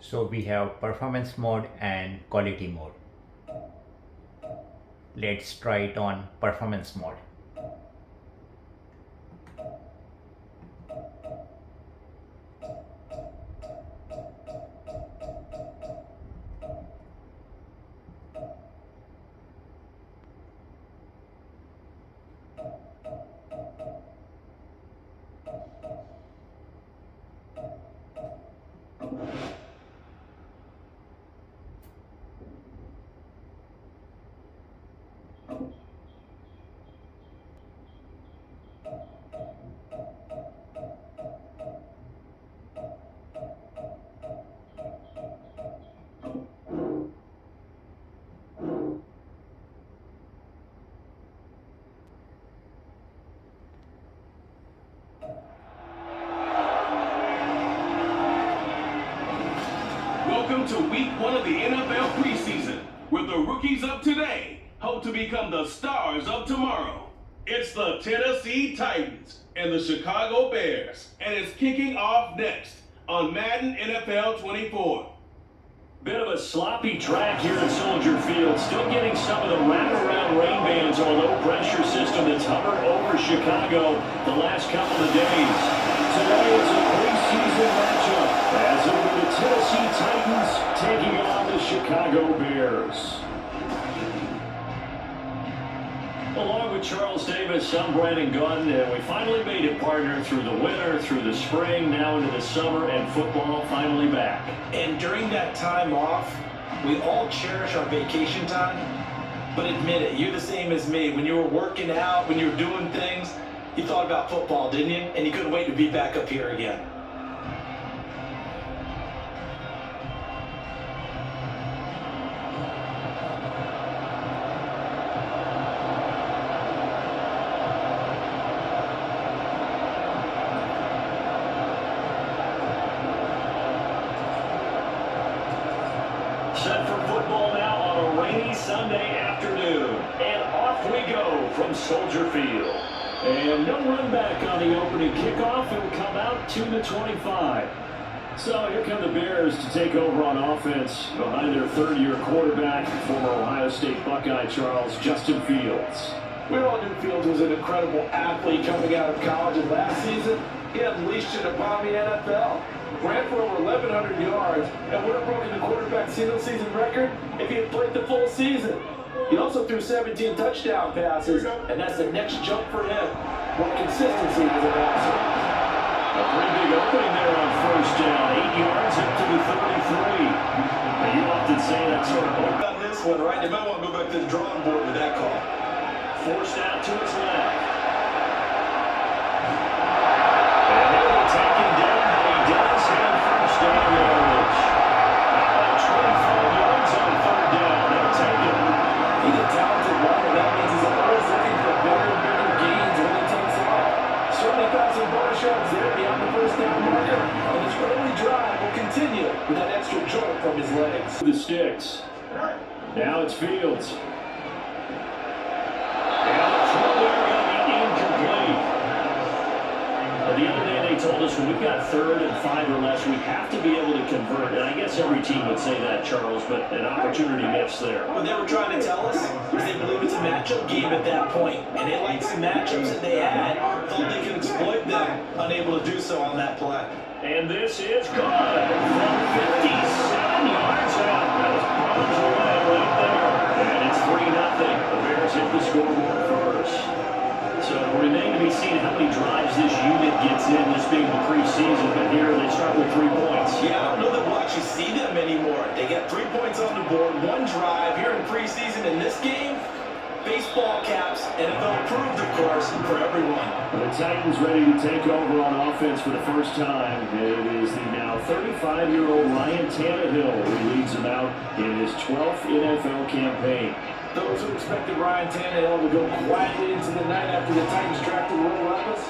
So we have performance mode and quality mode. Let's try it on performance mode. Welcome to week 1 of the NFL preseason, where the rookies of today hope to become the stars of tomorrow. It's the Tennessee Titans and the Chicago Bears, and it's kicking off next on Madden NFL 24. Bit of a sloppy track here at Soldier Field. Still getting some of the wraparound rain bands on a low-pressure system that's hovered over Chicago the last couple of days. Today it's a preseason matchup as it'll be the Tennessee Titans taking on the Chicago Bears. Along with Charles Davis, I'm Brandon Gunn, and we finally made it, partner, through the winter, through the spring, now into the summer, and football finally back. And during that time off, we all cherish our vacation time. But admit it, you're the same as me. When you were working out, when you were doing things, you thought about football, didn't you? And you couldn't wait to be back up here again. Set for football now on a rainy Sunday afternoon. And off we go from Soldier Field. And no run back on the opening kickoff. It'll come out to the 25. So here come the Bears to take over on offense behind their third-year quarterback, former Ohio State Buckeye Justin Fields. We all knew Fields was an incredible athlete coming out of college, and last season, he unleashed it upon the NFL. Ran for over 1,100 yards and would have broken the quarterback single-season record if he had played the full season. He also threw 17 touchdown passes, and that's the next jump for him. More consistency is an answer. A pretty big opening there on first down. 8 yards up to the 33. Now, you often say that sort of On this one, right? You might want to go back to the drawing board with that call. forced out to his left. And he'll be taken down, but he does have first down yardage. About 25 yards on third down. They'll take it. He's a talented runner. That means he's always looking for bigger and bigger gains when he takes off. Certainly got some bonus yards there beyond the first down marker. And his early drive will continue with that extra jolt from his legs. The sticks. Now it's Fields. And the throw there going to be incomplete. The other day they told us when we've got 3rd and 5 or less, we have to be able to convert. And I guess every team would say that, Charles, but an opportunity missed there. What they were trying to tell us is they believe it's a matchup game at that point, and they like some matchups that they had, thought they could exploit them, unable to do so on that play. And this is good from 57 yards out. That was Barnes away right there. And it's 3-0. The Bears hit the scoreboard first. So it will remain to be seen how many drives this unit gets in, this being the preseason. But here they start with 3 points. Yeah, I don't know that we'll actually see them anymore. They got 3 points on the board, 1 drive here in preseason. In this game, baseball caps, NFL approved, of course, for everyone. The Titans ready to take over on offense for the first time. It is the now 35-year-old Ryan Tannehill who leads them out in his 12th NFL campaign. Those who expected Ryan Tannehill to go quietly into the night after the Titans drafted Will Levis,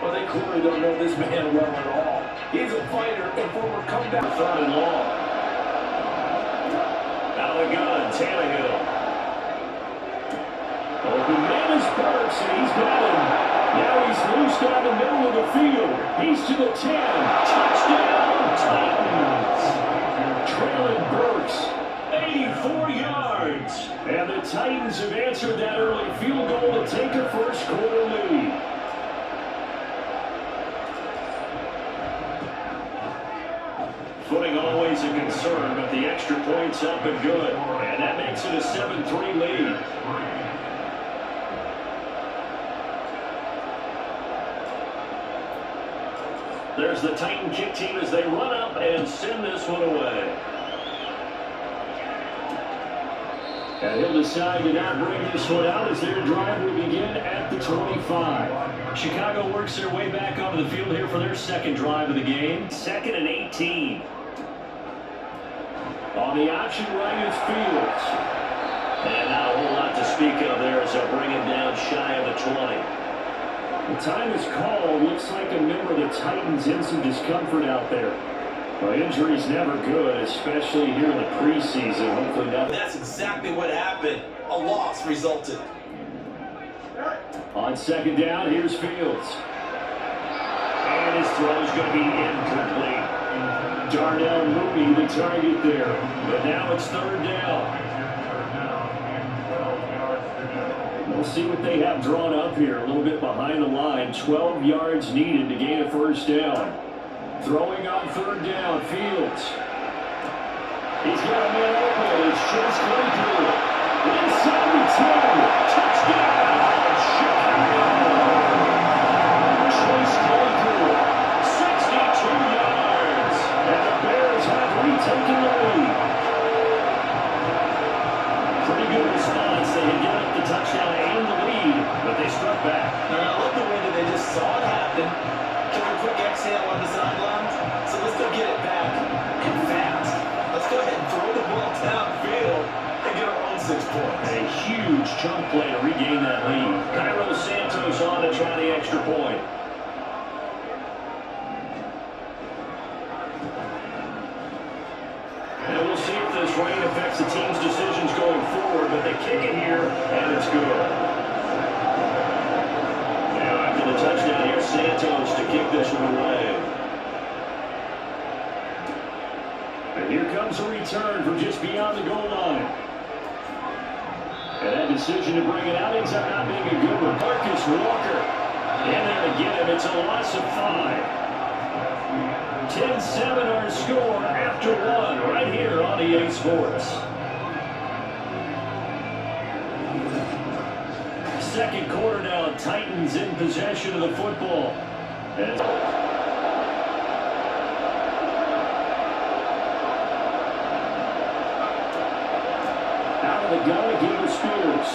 well, they clearly don't know this man well at all. He's a fighter and former comeback. 3rd and long. Out of the gun, Tannehill. Open man is Burks, and he's got him. Now he's loose down the middle of the field. He's to the 10. Touchdown, Titans. Traylon Burks, 84 yards. And the Titans have answered that early field goal to take a first quarter lead. Footing always a concern, but the extra point's up and good. And that makes it a 7-3 lead. There's the Titan kick team as they run up and send this one away. And he'll decide to not bring this one out as their drive will begin at the 25. Chicago works their way back onto the field here for their second drive of the game. 2nd and 18. On the option right is Fields. And not a whole lot to speak of there as they'll bring him down shy of the 20. The time is called. Looks like a member of the Titans in some discomfort out there. Well, injury's never good, especially here in the preseason. Hopefully not. That's exactly what happened. A loss resulted. On 2nd down, here's Fields. And his throw's going to be incomplete. Darnell Mooney, the target there. But now it's 3rd down. We'll see what they have drawn up here. A little bit behind the line. 12 yards needed to gain a first down. Throwing on 3rd down, Fields. He's got a man open. It's Chase Claypool. Inside the 10. Touchdown, Chicago. Chase Claypool, 62 yards. And the Bears have retaken the lead. Pretty good response. They had given up the touchdown and the lead, but they struck back. I love the way that they just saw it happen. Took a quick exhale on the sidelines. So let's go get it back and fast. Let's go ahead and throw the ball downfield and get our own 6 points. A huge chunk play to regain that lead. Cairo Santos on to try the extra point. And we'll see if this rain affects the team's decisions going forward, but they kick it here, and it's good. Now after the touchdown, here's Santos to kick this one away. And here comes a return from just beyond the goal line. And that decision to bring it out ends up not being a good one. Marcus Walker in there to get him. It's a loss of 5. 10-7 our score after 1 right here on EA Sports. Second quarter now, Titans in possession of the football. And out of the gun again to Spears.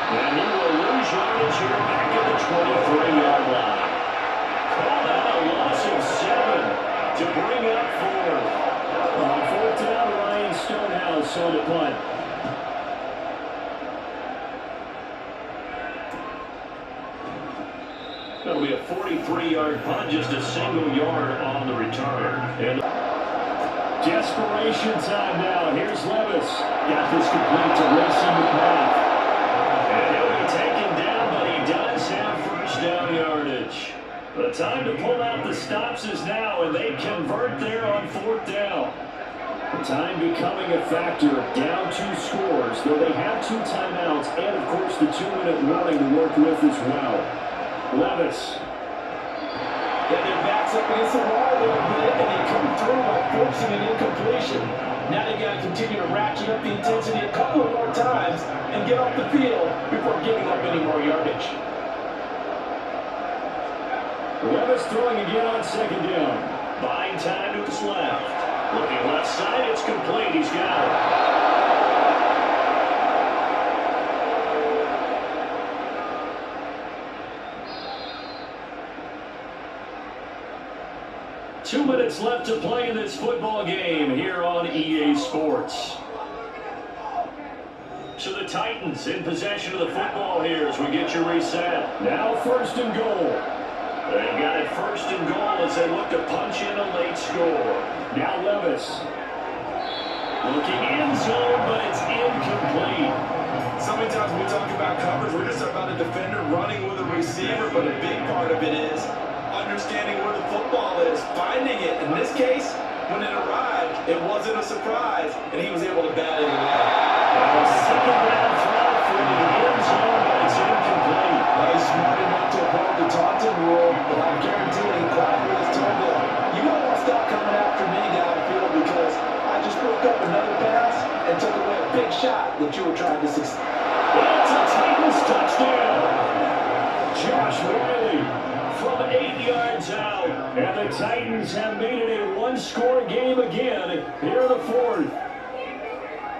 And he will lose yardage here back at the 23-yard line. Called out a loss of 7 to bring up 4. On 4th down, Ryan Stonehouse on the punt. That'll be a 43-yard punt, just a single yard on the return. And desperation time now. Here's Levis. Got this complete to Racing McMath. And he'll be taken down, but he does have first down yardage. The time to pull out the stops is now, and they convert there on 4th down. The time becoming a factor. Down 2 scores, though they have 2 timeouts, and of course the 2-minute warning to work with as well. Levis. Get their backs up against the wall a little bit, and they come through by forcing an incompletion. Now they got to continue to ratchet up the intensity a couple of more times and get off the field before giving up any more yardage. Levis throwing again on 2nd down. Buying time to his left. Looking left side, it's complete. He's got it. 2 minutes left to play in this football game here on EA Sports. So the Titans in possession of the football here as we get you reset. Now 1st and goal. They got it 1st and goal as they look to punch in a late score. Now Levis. Looking end zone, but it's incomplete. So many times we talk about coverage, we're just about a defender running with a receiver, but a big part of it is understanding where the football is, finding it. In this case, when it arrived, it wasn't a surprise, and he was able to bat it away. Second down throw for the end zone, but it's incomplete. He's smart enough to avoid the taunting rule, but I guarantee he quietly has told them, you don't want to stop coming after me downfield because I just broke up another pass and took away a big shot that you were trying to succeed. It's a Titans touchdown. Josh Riley from 8 yards out. And the Titans have made it a one-score game again here in the fourth.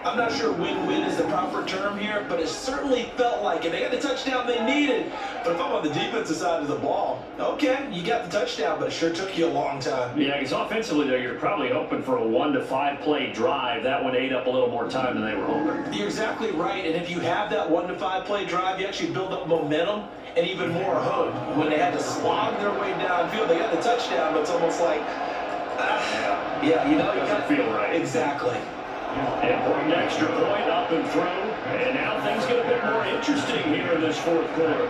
I'm not sure win-win is the proper term here, but it certainly felt like it. They got the touchdown they needed. But if I'm on the defensive side of the ball, okay, you got the touchdown, but it sure took you a long time. Yeah, because offensively, though, you're probably hoping for a 1 to 5 play drive. That one ate up a little more time than they were hoping. You're exactly right, and if you have that 1 to 5 play drive, you actually build up momentum and even more hope. When they had to slog their way downfield, they got the touchdown, but it's almost like, yeah, you know, you doesn't feel right. Exactly. Important extra point up and through, and now things get a bit more interesting here in this fourth quarter.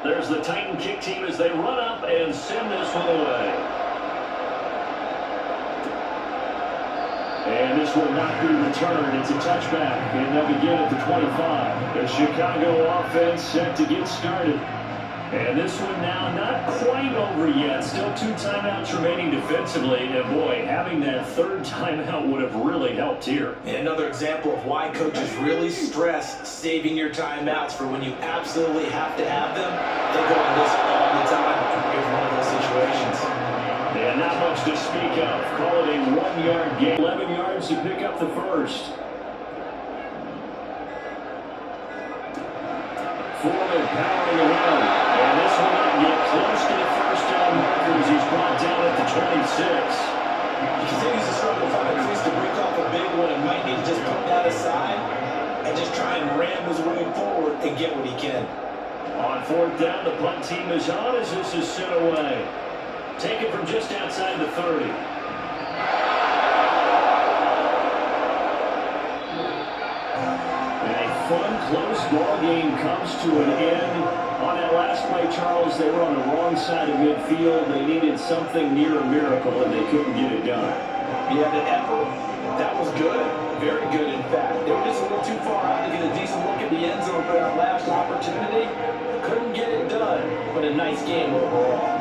There's the Titan kick team as they run up and send this one away. And this will not be returned. It's a touchback, and they'll begin at the 25. The Chicago offense set to get started. And this one now not quite over yet. Still 2 timeouts remaining defensively. And boy, having that third timeout would have really helped here. And another example of why coaches really stress saving your timeouts for when you absolutely have to have them. They go on this all the time. Here's one of those situations. And not much to speak of. Call it a 1-yard gain. 11 yards to pick up the first. Foreman powering around. And this will not get close to the first down markers. He's brought down at the 26. He continues to struggle to find a crease to break off a big one and might need to just put that aside and just try and ram his way forward and get what he can. On fourth down, the punt team is on as this is sent away. Taken from just outside the 30. And a fun, close ball game comes to an end. On that last play, Charles, they were on the wrong side of midfield. They needed something near a miracle, and they couldn't get it done. Yeah, the effort, that was good. Very good, in fact. They were just a little too far out to get a decent look at the end zone for that last opportunity. Couldn't get it done, but a nice game overall.